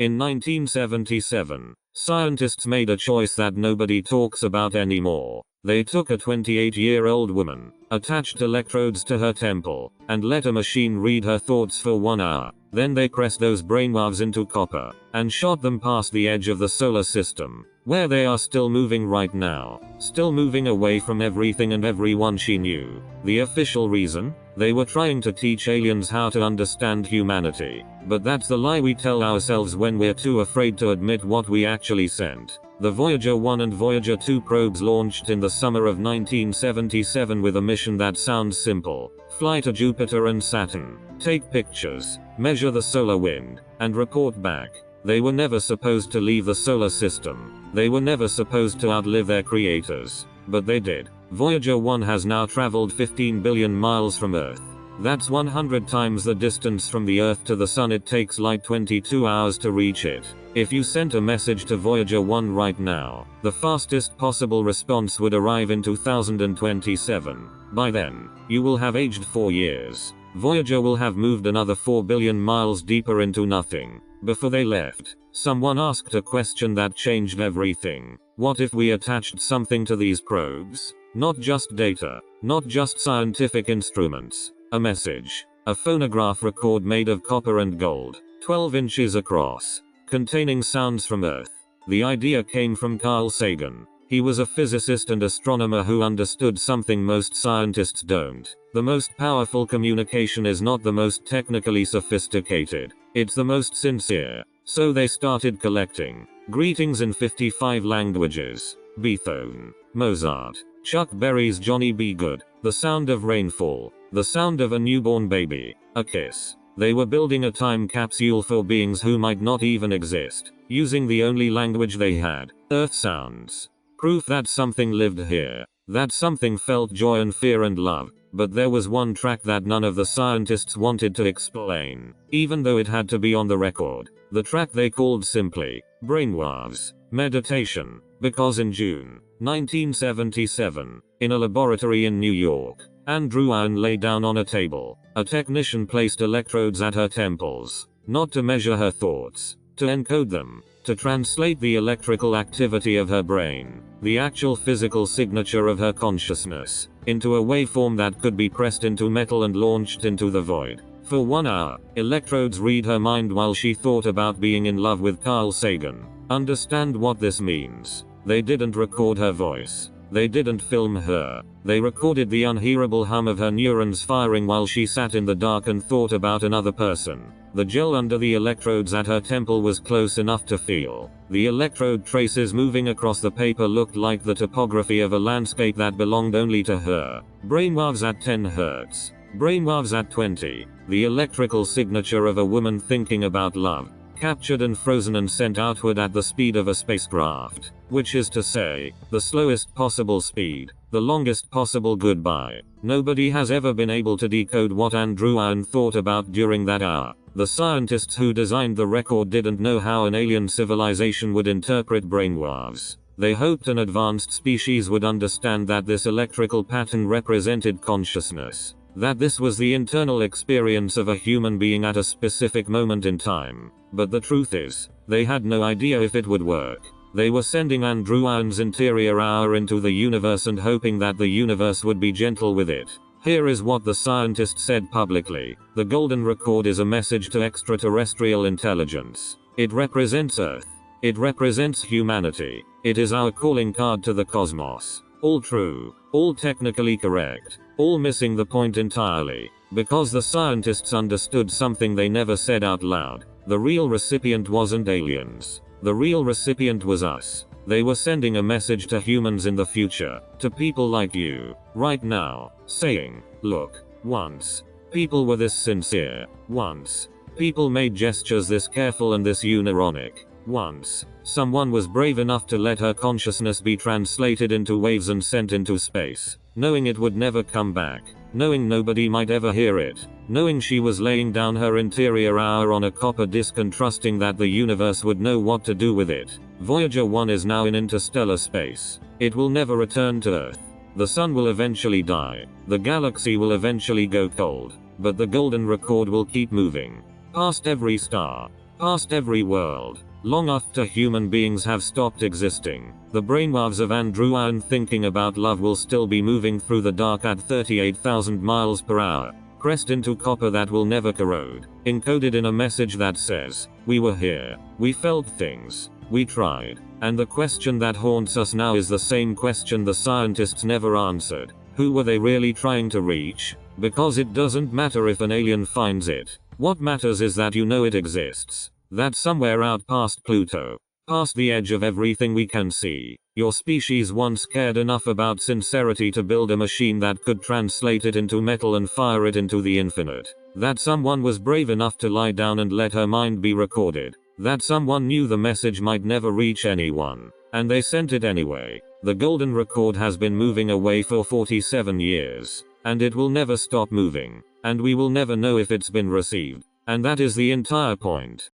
In 1977, scientists made a choice that nobody talks about anymore. They took a 28-year-old woman, attached electrodes to her temple, and let a machine read her thoughts for 1 hour. Then they pressed those brainwaves into copper, and shot them past the edge of the solar system, where they are still moving right now. Still moving away from everything and everyone she knew. The official reason? They were trying to teach aliens how to understand humanity. But that's the lie we tell ourselves when we're too afraid to admit what we actually sent. The Voyager 1 and Voyager 2 probes launched in the summer of 1977 with a mission that sounds simple. Fly to Jupiter and Saturn, take pictures, measure the solar wind, and report back. They were never supposed to leave the solar system. They were never supposed to outlive their creators. But they did. Voyager 1 has now traveled 15 billion miles from Earth. That's 100 times the distance from the Earth to the Sun. It takes light 22 hours to reach it. If you sent a message to Voyager 1 right now, the fastest possible response would arrive in 2027. By then, you will have aged 4 years. Voyager will have moved another 4 billion miles deeper into nothing. Before they left, someone asked a question that changed everything. What if we attached something to these probes? Not just data, not just scientific instruments. A message. A phonograph record made of copper and gold, 12 inches across, containing sounds from Earth. The idea came from Carl Sagan. He was a physicist and astronomer who understood something most scientists don't. The most powerful communication is not the most technically sophisticated. It's the most sincere. So they started collecting greetings in 55 languages. Beethoven, Mozart, Chuck Berry's Johnny B. Good, the sound of rainfall, the sound of a newborn baby, a kiss. They were building a time capsule for beings who might not even exist, using the only language they had, Earth sounds. Proof that something lived here, that something felt joy and fear and love. But there was one track that none of the scientists wanted to explain, even though it had to be on the record. The track they called simply, Brainwaves, Meditation, because in June 1977, in a laboratory in New York, Ann Druyan lay down on a table. A technician placed electrodes at her temples, not to measure her thoughts, to encode them, to translate the electrical activity of her brain, the actual physical signature of her consciousness, into a waveform that could be pressed into metal and launched into the void. For 1 hour, electrodes read her mind while she thought about being in love with Carl Sagan. Understand what this means? They didn't record her voice. They didn't film her. They recorded the unhearable hum of her neurons firing while she sat in the dark and thought about another person. The gel under the electrodes at her temple was close enough to feel. The electrode traces moving across the paper looked like the topography of a landscape that belonged only to her. Brainwaves at 10 Hz. Brainwaves at 20. The electrical signature of a woman thinking about love. Captured and frozen and sent outward at the speed of a spacecraft. Which is to say, the slowest possible speed, the longest possible goodbye. Nobody has ever been able to decode what Ann Druyan thought about during that hour. The scientists who designed the record didn't know how an alien civilization would interpret brainwaves. They hoped an advanced species would understand that this electrical pattern represented consciousness. That this was the internal experience of a human being at a specific moment in time. But the truth is, they had no idea if it would work. They were sending Ann Druyan's interior hour into the universe and hoping that the universe would be gentle with it. Here is what the scientist said publicly. The golden record is a message to extraterrestrial intelligence. It represents Earth. It represents humanity. It is our calling card to the cosmos. All true. All technically correct. All missing the point entirely. Because the scientists understood something they never said out loud. The real recipient wasn't aliens. The real recipient was us. They were sending a message to humans in the future, to people like you, right now, saying, look, once, people were this sincere, once, people made gestures this careful and this unironic, once, someone was brave enough to let her consciousness be translated into waves and sent into space, knowing it would never come back, knowing nobody might ever hear it, knowing she was laying down her interior hour on a copper disk and trusting that the universe would know what to do with it. Voyager 1 is now in interstellar space. It will never return to Earth. The sun will eventually die. The galaxy will eventually go cold. But the golden record will keep moving. Past every star. Past every world. Long after human beings have stopped existing, the brainwaves of Ann Druyan thinking about love will still be moving through the dark at 38,000 miles per hour, pressed into copper that will never corrode, encoded in a message that says, "We were here, we felt things, we tried." And the question that haunts us now is the same question the scientists never answered. Who were they really trying to reach? Because it doesn't matter if an alien finds it. What matters is that you know it exists. That somewhere out past Pluto, past the edge of everything we can see, your species once cared enough about sincerity to build a machine that could translate it into metal and fire it into the infinite. That someone was brave enough to lie down and let her mind be recorded. That someone knew the message might never reach anyone, and they sent it anyway. The golden record has been moving away for 47 years, and it will never stop moving, and we will never know if it's been received. And that is the entire point.